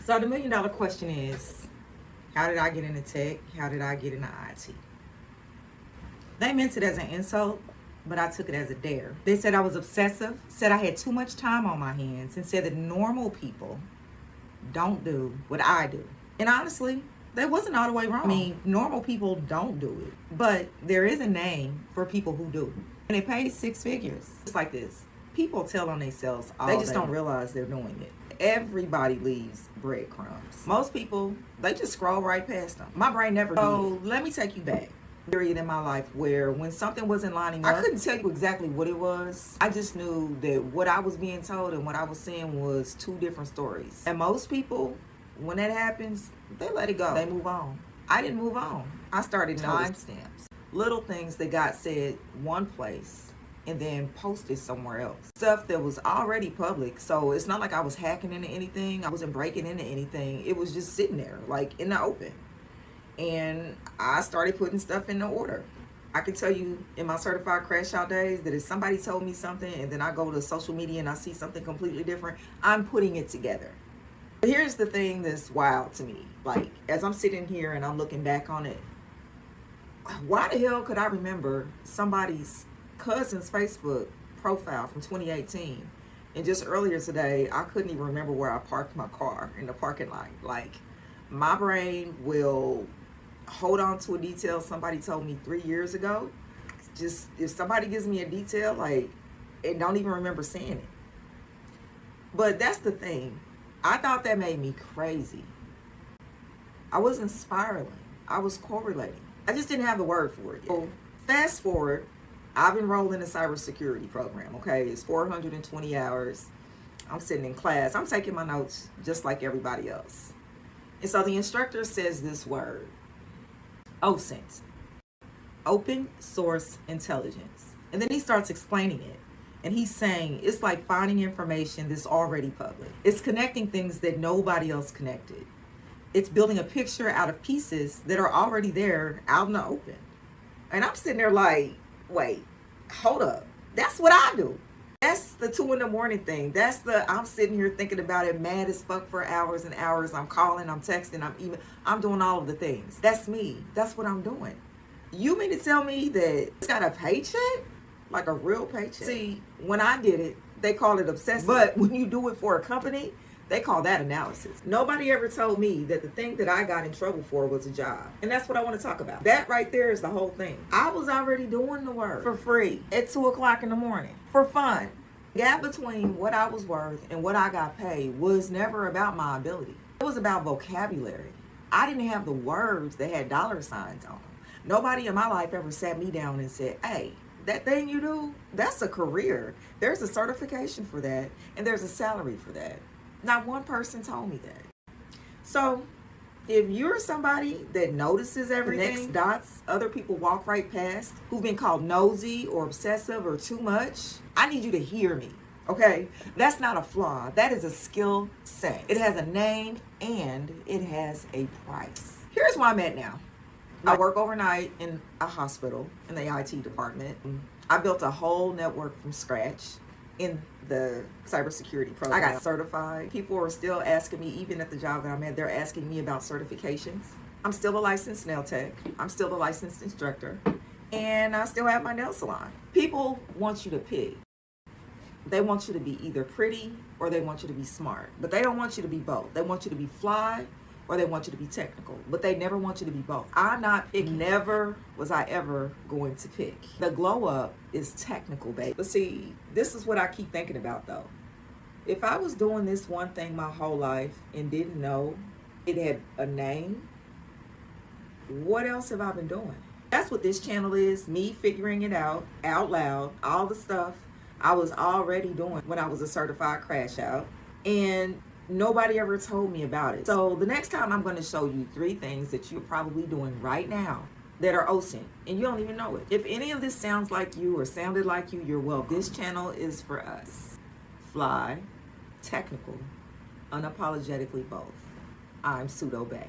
So the $1,000,000 question is, how did I get into tech? How did I get into IT? They meant it as an insult, but I took it as a dare. They said I was obsessive, said I had too much time on my hands, and said that normal people don't do what I do. And honestly, that wasn't all the way wrong. I mean, normal people don't do it, but there is a name for people who do. And it pays 6 figures. It's like this. People tell on themselves all day. They just don't realize they're doing it. Everybody leaves breadcrumbs. Most people, they just scroll right past them. My brain never did. So let me take you back. Period in my life where when something wasn't lining up, I couldn't tell you exactly what it was. I just knew that what I was being told and what I was seeing was 2 different stories. And most people, when that happens, they let it go. They move on. I didn't move on. I started timestamps. Little things that got said one place and then posted somewhere else. Stuff that was already public. So it's not like I was hacking into anything. I wasn't breaking into anything. It was just sitting there, like in the open. And I started putting stuff into order. I can tell you in my certified crash out days that if somebody told me something and then I go to social media and I see something completely different, I'm putting it together. But here's the thing that's wild to me. Like, as I'm sitting here and I'm looking back on it, why the hell could I remember somebody's cousin's Facebook profile from 2018? And just earlier today, I couldn't even remember where I parked my car in the parking lot. Like, my brain will hold on to a detail somebody told me 3 years ago. Just if somebody gives me a detail, like, and don't even remember saying it. But that's the thing. I thought that made me crazy. I wasn't spiraling. I was correlating. I just didn't have the word for it. So fast forward, I've enrolled in a cybersecurity program. Okay, it's 420 hours. I'm sitting in class. I'm taking my notes just like everybody else. And so the instructor says this word, OSINT, Open Source Intelligence. And then he starts explaining it. And he's saying it's like finding information that's already public. It's connecting things that nobody else connected. It's building a picture out of pieces that are already there out in the open. And I'm sitting there like, wait, hold up. That's what I do. That's the 2 a.m. thing. That's the, I'm sitting here thinking about it, mad as fuck for hours and hours. I'm calling, I'm texting, I'm doing all of the things. That's me. That's what I'm doing. You mean to tell me that it's got a paycheck? Like a real paycheck? See, when I did it, they call it obsessive. But when you do it for a company, they call that analysis. Nobody ever told me that the thing that I got in trouble for was a job. And that's what I want to talk about. That right there is the whole thing. I was already doing the work for free at 2 o'clock in the morning for fun. The gap between what I was worth and what I got paid was never about my ability. It was about vocabulary. I didn't have the words that had dollar signs on them. Nobody in my life ever sat me down and said, hey, that thing you do, that's a career. There's a certification for that, and there's a salary for that. Not one person told me that. So if you're somebody that notices everything, connects dots, other people walk right past, who've been called nosy or obsessive or too much, I need you to hear me, okay? That's not a flaw. That is a skill set. It has a name and it has a price. Here's where I'm at now. I work overnight in a hospital in the IT department. I built a whole network from scratch in the cybersecurity program. I got certified. People are still asking me, even at the job that I'm at, they're asking me about certifications. I'm still a licensed nail tech. I'm still a licensed instructor. And I still have my nail salon. People want you to pick. They want you to be either pretty or they want you to be smart. But they don't want you to be both. They want you to be fly or they want you to be technical, but they never want you to be both. I'm not picking. Never was I ever going to pick. The glow up is technical, baby. But see, this is what I keep thinking about though. If I was doing this one thing my whole life and didn't know it had a name, what else have I been doing? That's what this channel is, me figuring it out loud, all the stuff I was already doing when I was a certified crash out. And nobody ever told me about it. So the next time I'm going to show you 3 things that you're probably doing right now that are OSINT and you don't even know it. If any of this sounds like you or sounded like you, you're welcome. This channel is for us. Fly, technical, unapologetically both. I'm Sudo Bae.